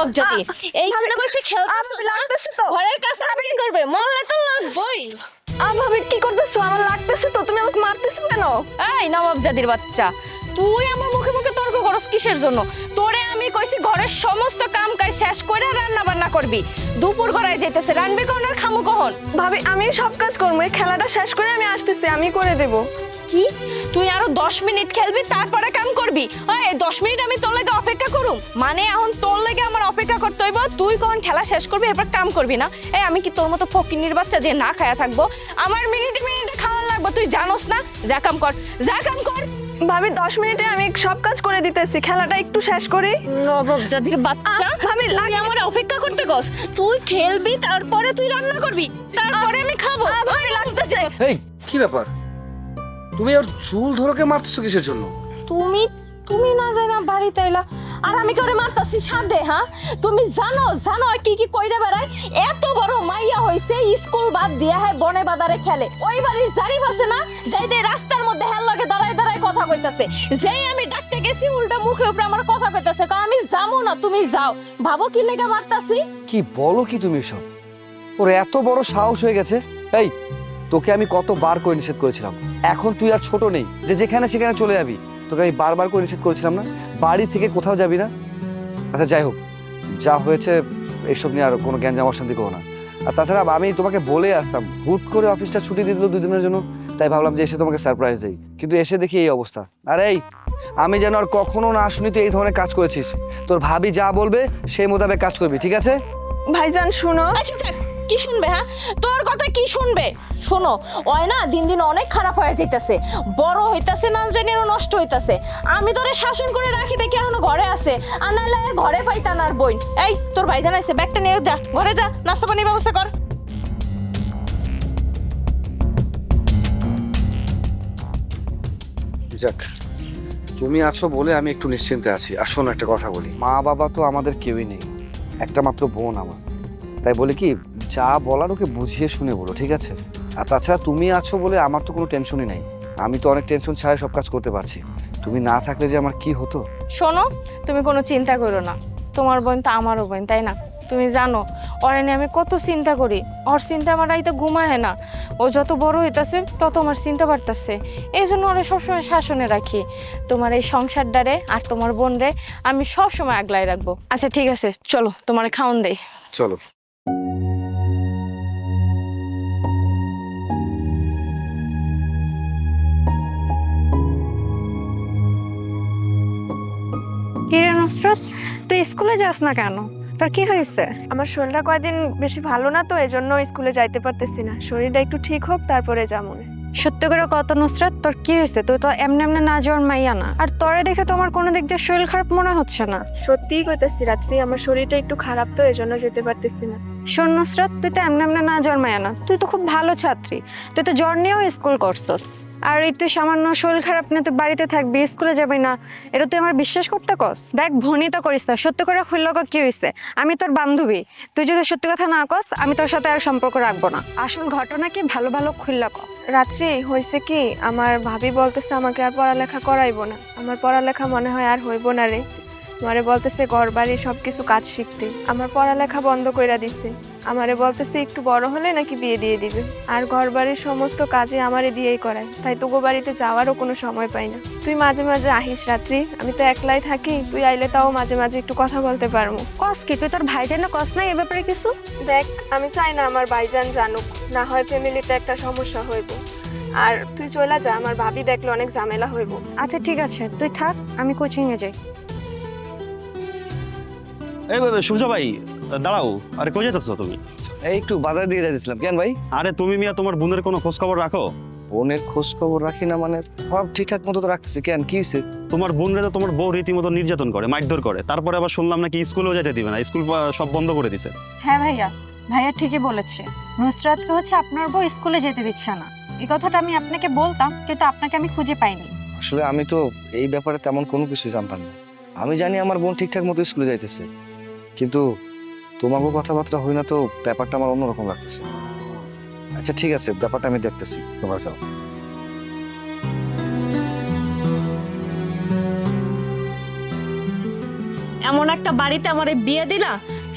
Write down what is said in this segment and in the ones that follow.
নবাব জাতি এইখানে বসে খেলতেছো লাগতেছে তো ঘরের কাছে আমি কি করবে মরলে তো লাগবই ভাবি কি করতেছো আমার লাগতেছে তো তুমি আমাকে মারতেছো কেন এই নবাব জাতির বাচ্চা তুই আমার মুখে মুখে তর্ক করস কিসের জন্য তোরে আমি কইছি ঘরের সমস্ত কাম কাজ শেষ করে রান্না বান্না করবি দুপুর গড়ায় যাইতেছে রানবি কোন আর খামু কখন ভাবি আমি সব কাজ করবো এই খেলাটা শেষ করে আমি আসতেছি আমি করে দেব কি তুই আরো 10 মিনিট খেলবি তারপরে কাম করবি এই 10 মিনিট আমি তোর লাগি অপেক্ষা করুম মানে এখন তোর লাগি আমার অপেক্ষা করতে হইব তুই কোন খেলা শেষ করবি এরপর কাম করবি না এই আমি কি তোর মতো ফকিন্নির বাচ্চা যে না খায়া থাকবো আমার মিনিটে মিনিটে খাওয়া লাগবে তুই জানোস না যা কাম কর ভাবি 10 মিনিটে আমি সব কাজ করে দিতেছি খেলাটা একটু শেষ করি নবাব জাতির বাচ্চা ভাবি তুই আমার অপেক্ষা করতে গস তুই খেলবি তারপরে তুই রান্না করবি তারপরে আমি খাবো ভাবি লাগতেছে এই কি ব্যাপার তুমি ওর চুল ধরকে মারতেছো কিসের জন্য তুমি তুমি না জানা বাড়িতে এলা আর আমি করে মারতাছি সাথে হ্যাঁ তুমি জানো জানো কি কি কইরা বেড়ায় এত বড় মাইয়া হইছে স্কুল বাদ দিয়া হয় বনে বাজারে খেলে ওই বাড়ির জারিফ আছে না যাইতে রাস্তার মধ্যে হেল লাগে দাঁড়ায় দাঁড়ায় কথা কইতাছে যেই আমি ডাকতে গেছি উল্টা মুখে উপরে আমার কথা কইতাছে কারণ আমি যাবো না তুমি যাও ভাবো কি লেগে মারতাছি কি বলো কি তুমি সব ওর এত বড় সাহস হয়ে গেছে এই তোকে আমি কতবার করে নিষেধ করেছিলাম এখন তুই আর ছোট নেই যে যেখানে সেখানে চলে যাবি তোকে আমি বারবার করে নিষেধ করেছিলাম না বাড়ি থেকে কোথাও যাবি না আচ্ছা যাই হোক যা হয়েছে এইসব নিয়ে আর কোনো জ্ঞানজাম অশান্তি করো না আর তাছাড়া আমি তোমাকে বলে আসতাম হুট করে অফিসটা ছুটি দিয়ে দিল 2 দিনের জন্য তাই ভাবলাম যে এসে তোমাকে সারপ্রাইজ দেই কিন্তু এসে দেখি এই অবস্থা আর এই আমি যেন আর কখনো না শুনি তুই এই ধরনের কাজ করেছিস তোর ভাবি যা বলবে সেই মোতাবেক কাজ করবি ঠিক আছে ভাইজান শুনো আচ্ছা থাক কি শুনবে হ্যাঁ তোর কথা কি শুনবে শোনো ওই না দিন দিন অনেক খারাপ হয়ে যাইতাছে বড় হইতাছে না জানি আরো নষ্ট হইতাছে আমি তোরে শাসন করে রাখি দেখি এখনো ঘরে আছে আর নাইলে ঘরে পাইতাম আর বই এই তোর ভাইজান আইছে ব্যাগটা নিয়ে যা ঘরে যা নাস্তা পানির ব্যবস্থা কর যাক তুমি আছো বলে আমি একটু নিশ্চিন্তে আছি আর শোনো একটা কথা বলি মা বাবা তো আমাদের কেউই নেই একটা মাত্র বোন আমার তাই বলি কি যা বলার ওকে বুঝিয়ে শুনে বলো ঠিক আছে আর তাছাড়া তুমি আছো বলে আমার তো কোনো টেনশনই নাই আমি তো অনেক টেনশন ছাড়াই সব কাজ করতে পারছি তুমি না থাকলে যে আমার কি হতো শোনো তুমি কোনো চিন্তা করো না তোমার বোন তো আমারও বোন তাই না তুমি জানো ওর নিয়ে আমি কত চিন্তা করি ওর চিন্তা আমার রাইতে ঘুমায় না ও যত বড় হইতাছে তত আমার চিন্তা বাড়তাছে এই জন্য ওরা সবসময় শাসনে রাখি তোমার এই সংসারটারে আর তোমার বোন রে আমি সবসময় আগলায় রাখবো আচ্ছা ঠিক আছে চলো তোমার খাওন দেই চলো কিরে নুসরাত তুই স্কুলে যাস না কেন তোর কি হয়েছে আমার শরীরটা কয়েকদিন বেশি ভালো না তো এজন্য স্কুলে যাইতে পারতেছি না শরীরটা একটু ঠিক হোক তারপরে যাবো সত্যি করে কত নুসরাত তোর কি হয়েছে তুই তো এমনি এমনি না যাওয়ার মাইয়া না আর তোরে দেখে তো আমার কোনো দিক দিয়ে শরীর খারাপ মনে হচ্ছে না সত্যিই কইতাছি রাত্রি আমার শরীরটা একটু খারাপ তো এজন্য যেতে পারতেছি না শোন নুসরাত তুই তো এমনি এমনি না যাওয়ার মাইয়া না তুই তো খুব ভালো ছাত্রী তুই তো জ্বর নিয়েও স্কুল করছস আর এই তুই সামান্য শরীর খারাপ নিয়ে তুই বাড়িতে থাকবি স্কুলে যাবি না এটা তুই আমার বিশ্বাস করতে কস দেখ ভনিত করিস না সত্যি করে খুলল কি হয়েছে আমি তোর বান্ধবী তুই যদি সত্যি কথা না কস আমি তোর সাথে আর সম্পর্ক রাখবো না আসল ঘটনা কি ভালো ভালো খুলল ক রাত্রি হয়েছে কি আমার ভাবি বলতেছে আমাকে আর পড়ালেখা করাইবো না আমার পড়ালেখা মনে হয় আর হইব না রে আমারে বলতেছে ঘর বাড়ি সবকিছু কাজ শিখতে আমার পড়ালেখা বন্ধ কইরা দিছে আমারে বলতেছে একটু বড় হলে নাকি বিয়ে দিয়ে দিবে আর ঘর বাড়ির সমস্ত কাজে আমারে দিয়েই করায় তাই তোগো বাড়িতে যাওয়ারও কোনো সময় পাই না তুই মাঝে মাঝে আহিস রাত্রি আমি তো একলাই থাকি তুই আইলে তাও মাঝে মাঝে একটু কথা বলতে পারবো কস কি তুই তোর ভাইজান কস না এ ব্যাপারে কিছু দেখ আমি চাই না আমার ভাইজান জানুক না হয় ফ্যামিলিতে একটা সমস্যা হইব আর তুই চলে যা আমার ভাবি দেখলে অনেক ঝামেলা হইব আচ্ছা ঠিক আছে তুই থাক আমি কোচিং এ যাই এই সূর্য ভাই দাঁড়াও আরে কই যেতেছো তুমি এই একটু বাজার দিয়ে যাচ্ছিলাম কেন ভাই আরে তুমি মিয়া তোমার বোনের কোনো খোঁজ খবর রাখো বোনের খোঁজ খবর রাখি না মানে সব ঠিকঠাক মতো তো রাখতেছি কেন কি হয়েছে তোমার বোনরে তো তোমার বউ রীতিমতো নির্যাতন করে মারধর করে তারপরে আবার শুনলাম নাকি স্কুলেও যেতে দিবে না স্কুল সব বন্ধ করে দিছে হ্যাঁ ভাইয়া ভাইয়া ঠিকই বলেছে নুসরাতকে হচ্ছে আপনার বউ স্কুলে যেতে দিচ্ছে না এই কথাটা আমি আপনাকে বলতাম কিন্তু আপনাকে আমি খুঁজে পাইনি আসলে আমি তো এই ব্যাপারে তেমন কোনো কিছু জানতাম না আমি জানি আমার বোন ঠিকঠাক মতো স্কুলে যাইতেছে কিন্তু তোমাকেও কথাবার্তা হই না তো ব্যাপারটা আমার অন্যরকম লাগতেছে আচ্ছা ঠিক আছে ব্যাপারটা আমি দেখতেছি তোমরা যাও এমন একটা বাড়িতে আমারে বিয়ে দিলা,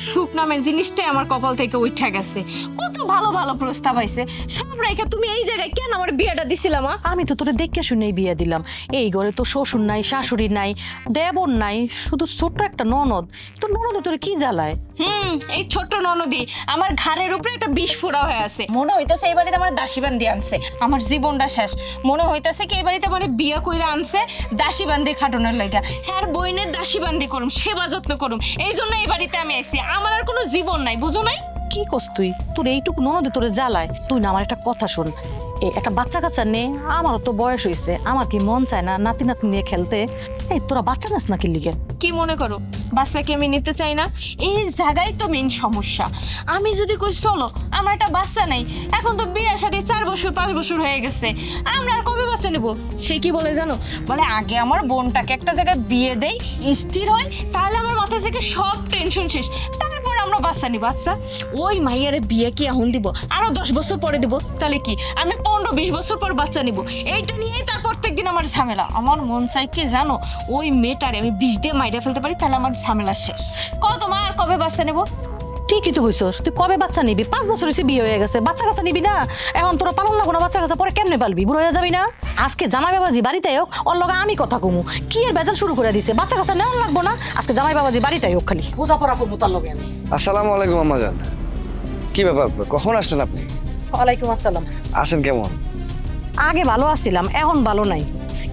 সুখ নামের জিনিসটাই আমার কপাল থেকে উঠে গেছে। কত ভালো ভালো প্রস্তাব আইছে, সব রেখে তুমি এই জায়গায় কেন আমার বিয়েটা দিছিলা মা? আমি তো তোরে দেখে শুনেই বিয়ে দিলাম। এই ঘরে তো শ্বশুর নাই, শাশুড়ি নাই, দেবর নাই, শুধু ছোট্ট একটা ননদ। তোর ননদ তোরে কি জ্বালায়? এই ছোট্ট ননদি আমার ঘাড়ের উপরে একটা বিষ ফোড়া হয়ে আছে। মনে হইতাছে এই বাড়িতে আমার দাসীবান্দি আনছে, আমার জীবনটা শেষ। মনে হইতাছে কি এই বাড়িতে আমার বিয়ে কইরা আনছে দাসীবান্দি খাটনের লাগা। হ্যাঁ, বইনের দাসীবান্দি করুম, সেবা যত্ন করুম, এই জন্য এই বাড়িতে আমি আইছি। আমার আর কোনো জীবন নাই, বুঝো নাই? কি করছ তুই? তোর এইটুকু ননদে তোরে জ্বালায়? তুই না আমার একটা কথা শোন, এই একটা বাচ্চা কাচ্চা নে, আমারও তো বয়স হয়েছে, আমার কি মন চায় না নাতি নাতনি নিয়ে খেলতে? এই তোরা বাচ্চা নাস নাকি লিগে? কি মনে করো বাচ্চাকে আমি নিতে চাই না? এই জায়গায় তো মেইন সমস্যা। আমি যদি কই চলো আমার একটা বাচ্চা নেই, এখন তো বিয়ের সাথে 4 বছর 5 বছর হয়ে গেছে, আমরা আর কবে বাচ্চা নেব? সে কি বলে জানো, বলে আগে আমার বোনটাকে একটা জায়গায় বিয়ে দেই, স্থির হয়, তাহলে আমার মাথা থেকে সব টেনশন শেষ, তারপর আমরা বাচ্চা নিব। আচ্ছা ওই মাইয়ারে বিয়ে কি এখন দিব? আরো 10 বছর পরে দিব, তাহলে কি আমি 15-20 বছর পর বাচ্চা নিব? এইটা নিয়েই তার প্রত্যেকদিন আমার ঝামেলা। আমার মন চাই কি জানো, ওই মেয়েটারে আমি বিষ দিয়ে মাইরা ফেলতে পারি, তাহলে আমার ঝামেলা শেষ। কত মা আর কবে বাচ্চা নেব? ঠিকই তো কইছস, তুই কবে বাচ্চা নিবি? 5 বছর হয়েছে বিয়ে হয়ে গেছে, বাচ্চা কাচ্চা নিবি না? এখন তোরা পালন লাগো না বাচ্চা কাচ্চা, পরে কেমনে পালবি? বুড়ো হয়ে যাবি না? আজকে জামাই বাবাজি বাড়িতে হোক, ওর লগে আমি কথা কমু, কি এর বেজাল শুরু করে দিছে? বাচ্চা কাচ্চা নেওয়া লাগবো না? আজকে জামাই বাবাজি বাড়িতে হোক, খালি বোঝাপড়া করবো তার লগে আমি। আসসালামু আলাইকুম আম্মাজান। কি ব্যাপার, কখন আসলেন আপনি? ওয়ালাইকুম আসসালাম। আসেন কেমন? আগে ভালো আছিলাম, এখন ভালো নাই।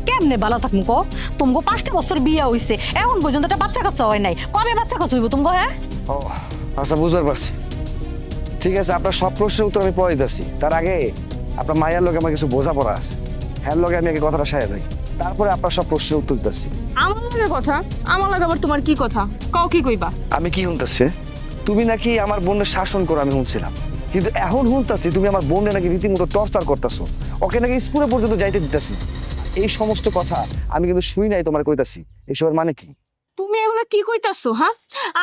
কেমনে ভালো থাকবো কো? তুমগো 5টা বছর বিয়ে হইছে, এখন পর্যন্ত একটা বাচ্চা কাচ্চা হয় নাই। কবে বাচ্চা কাচ্চা হইব তুমগো? হ্যাঁ ও আচ্ছা, বুঝতে পারছি। ঠিক আছে, আপনার সব প্রশ্নের উত্তর আমি পরে দিচ্ছি। তার আগে আপনার মায়ের লোকে আমার কিছু বোঝাপড়া আছে, হ্যাঁ লোকে আমি আগে কথাটা সায় দেই, তারপরে আপনার সব প্রশ্নের উত্তর দিচ্ছি। আমার লাগে কথা? আমার লাগে আবার তোমার কি কথা? কাউ কি কইবা? আমি কি শুনতেছি, তুমি নাকি আমার বোনের শাসন করো, আমি শুনছিলাম। কিন্তু এখন শুনতেছি তুমি আমার বোনের নাকি রীতিমতো টর্চার করতেছো, ওকে নাকি স্কুলে পর্যন্ত যাইতে দিতেছি। এই সমস্ত কথা আমি কিন্তু শুই নাই, তোমার কইতাছি। এসবের মানে কি? তুমি এগুলো কি কইতাছো? হ্যাঁ,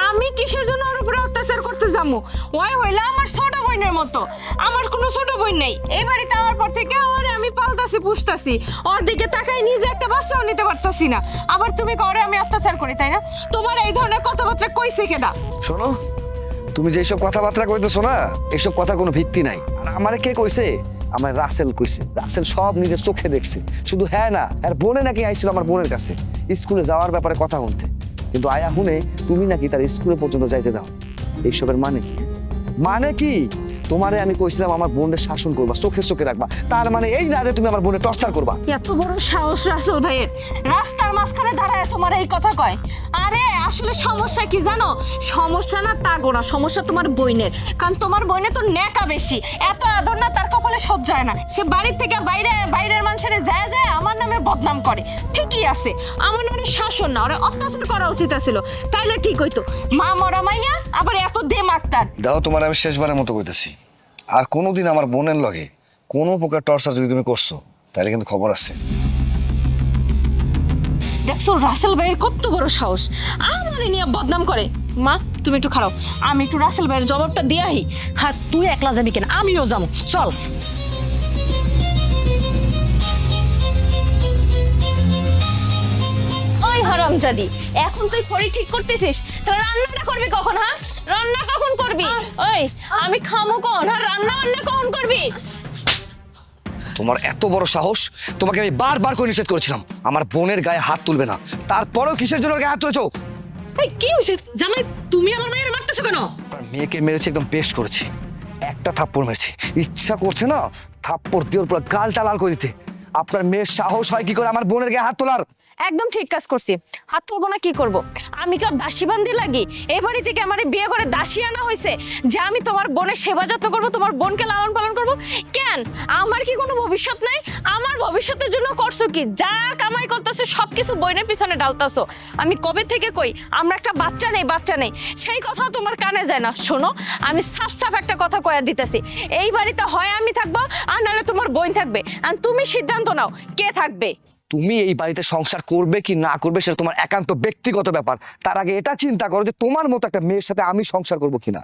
আমি কিসের জন্য ওর উপরে অত্যাচার করতে যাবো? ওই হইলা আমার ছোট বোনের মতো, আমার কোনো ছোট বোন নেই। এই বাড়িতে আওয়ার পর থেকে ওরে আমি পালতাছি, পুষতাছি, ওর দিকে তাকাই নিজে একটা বাচ্চাও নিতে পারতাছি না, আবার তুমি করে আমি অত্যাচার করি, তাই না? তোমার এই ধরনের কথাবার্তা কইছে কেডা? শোনো, তুমি যেসব কথাবার্তা কইতেছো না, এসব কথা কোনো ভিত্তি নাই। আর আমারে কে কইছে? আমার রাসেল কইছে। রাসেল সব নিজের চোখে দেখছে। শুধু হ্যাঁ না, আর বোনে নাকি আইছিল আমার বোনের কাছে স্কুলে যাওয়ার ব্যাপারে কথা বলতে, কিন্তু আয়া হুনে তুমি নাকি তার স্কুলে পর্যন্ত যাইতে দাও। এইসবের মানে কি? মানে কি? তোমারে আমি কইছিলাম আমার বোনের শাসন করবা, চোখে চোখে রাখবা, তার মানে এই না যে তুমি আমার বোনের টর্চার করবা। এত বড় সাহস রাসেল ভাইয়ের, রাস্তার মাঝখানে দাঁড়ায় তোমার এই কথা কয়? আরে আসলে সমস্যা কি জানো? সমস্যা না তা গোনা, সমস্যা তোমার বইনের। কারণ তোমার বইনে তো নেকা বেশি, এত আদর না তার কপালে সহ্য হয় না। সে বাড়ির থেকে বাইরের মানুষের যায় যায় আমার নামে বদনাম করে। ঠিকই আছে, আমার নামে শাসন না, ওরা অত্যাচার করা উচিত ছিল, তাইলে ঠিক হইতো। মা মরা মাইয়া আবার এত দেমাক তার। দাও, তোমার আমি শেষবারের মতো কইতেছি, আর কোনোদিন আমার বোনের লগে কোনো প্রকার টর্চার যদি তুমি করছো, তাহলে কিন্তু খবর আছে। দেখছো রাসেল ভাইয়ের কত বড় সাহস, আমার নিয়ে বদনাম করে। মা তুমি একটু খারাপ, আমি একটু রাসেল ভাইয়ের জবাবটা দিয়ে আহি। হ্যাঁ, তুই একলা যাবি কেন? আমিও যাবো, চল। ওই হারামজাদি, এখন তুই খড়ি ঠিক করতেছিস, তাহলে রান্নাটা করবি কখন? হ্যাঁ, রান্না কখন করবি? ওই আমি খামো কখন? আর রান্না বান্না কখন করবি? তোমার এত বড় সাহস! তোমাকে আমি বারবার করে নিষেধ করেছিলাম আমার বোনের গায়ে হাত তুলবে না, তারপরেও কিসের জন্য গায়ে হাত তুলেছো? এই কি হইছে জামাই? তুমি আমার মেয়ের মারতেছো কেন? আর মেয়েকে মেরেছি, একদম বেশ করেছি। একটা থাপ্পড় মেরেছি, ইচ্ছা করছে না থাপ্পড় দিয়ে ওর পুরো গালটা লাল করে দিতে। আপনার মেয়ের সাহস হয় কি করে আমার বোনের গায়ে হাত তোলার? একদম ঠিক কাজ করছি, হাত তুলবো না কি করব? আমি কি আর দাসী বান্দি লাগি? এই বাড়ি থেকে আমার বিয়ে করে দাসী আনা হয়েছে যে আমি তোমার বোনের সেবা যত্ন করবো, তোমার বোনকে লালন পালন করবো? কেন, আমার কি কোনো ভবিষ্যৎ নাই? আমার ভবিষ্যতের জন্য করছো কি? যা কামাই করতেছো সবকিছু বোনের পিছনে ডালতাছো। আমি কবে থেকে কই আমরা একটা বাচ্চা নেই, সেই কথা তোমার কানে যায় না। শোনো, আমি সাফ সাফ একটা কথা কয়া দিতেছি, এই বাড়িতে হয় আমি থাকবো আর নাহলে তোমার বোন থাকবে, আর তুমি সিদ্ধান্ত নাও কে থাকবে। তুমি এই বাড়িতে সংসার করবে কি না করবে সেটা তোমার একান্ত ব্যক্তিগত ব্যাপার। তার আগে এটা চিন্তা করো যে তোমার মতো একটা মেয়ের সাথে আমি সংসার করবো কিনা।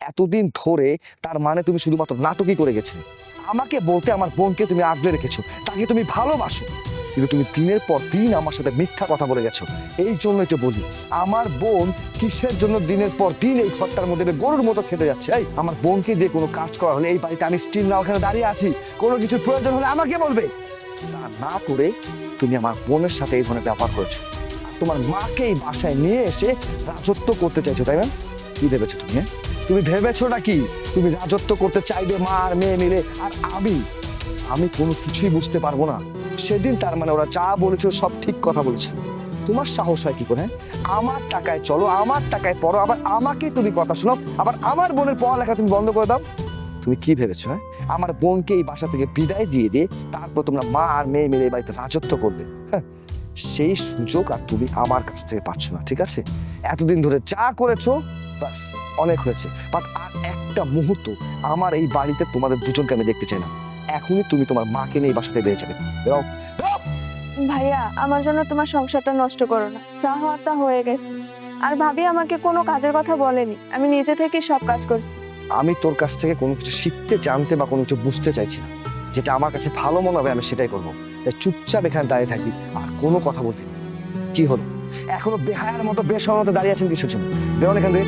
এতদিন ধরে তার মানে তুমি শুধুমাত্র নাটকই করে গেছিলে। আমাকে বলতে আমার বোনকে তুমি আগলে রেখেছো, তাকে তুমি ভালোবাসো, কিন্তু তুমি দিনের পর দিন আমার সাথে মিথ্যা কথা বলে গেছো। এই জন্যই তো বলি, আমার বোন কিসের জন্য দিনের পর দিন এই ঘরটার মধ্যে গরুর মতো খেতে যাচ্ছে। এই আমার বোনকে দিয়ে কোনো কাজ করা হলে এই বাড়িতে আমি স্টিল না ওখানে দাঁড়িয়ে আছি, কোনো কিছুর প্রয়োজন হলে আমাকে বলবে। তা না করে তুমি আমার বোনের সাথে এই ধরনের ব্যবহার করেছো, তোমার মাকে এই বাসায় নিয়ে এসে রাজত্ব করতে চাইছো, তাই না? কি ভেবেছো তুমি? তুমি ভেবেছো নাকি তুমি রাজত্ব করতে চাইবে মা আর মেয়ে মিলে, আর আমি কোনো কিছুই বুঝতে পারবো না? সেদিন তার মানে ওরা যা বলেছো সব ঠিক কথা বলেছে। তোমার সাহস হয় কি করে? আমার টাকায় চলো, আমার টাকায় পড়ো, আবার আমাকে তুমি কথা শোনাও, আবার আমার বোনের পড়ালেখা তুমি বন্ধ করে দাও। তুমি কি ভেবেছো? আমার বোনকে এই বাসা থেকে বিদায় দিয়ে তারপর তোমরা মা আর মেয়ে মিলে এই বাড়িতে রাজত্ব করবে? সেই সুযোগ আর তুমি আমার কাছ থেকে পাচ্ছ না, ঠিক আছে? এতদিন ধরে যা করেছো বাস অনেক হয়েছে। বাট আর একটা মুহূর্ত আমার এই বাড়িতে তোমাদের দুজনকে আমি দেখতে চাই না। এখনই তুমি তোমার মাকে নিয়ে এই বাসাতে বেরিয়ে যাবে। বেরো। ভাইয়া, আমার জন্য তোমার সংসারটা নষ্ট করো না। যা হওয়ার তা হয়ে গেছে। আর ভাবি আমাকে কোনো কাজের কথা বলেনি, আমি নিজে থেকে সব কাজ করছি। আমি তোর কাছ থেকে কোনো কিছু শিখতে, জানতে বা কোনো কিছু বুঝতে চাইছি না। যেটা আমার কাছে ভালো মনে হবে আমি সেটাই করবো। তাই চুপচাপ এখানে দাঁড়িয়ে থাকবি, আর কোনো কথা বলবি না। কি হলো? এখনো বেহায়ার মতো বেসরমতো দাঁড়িয়ে আছেন কিসের জন্য? বেরোন এখান থেকে।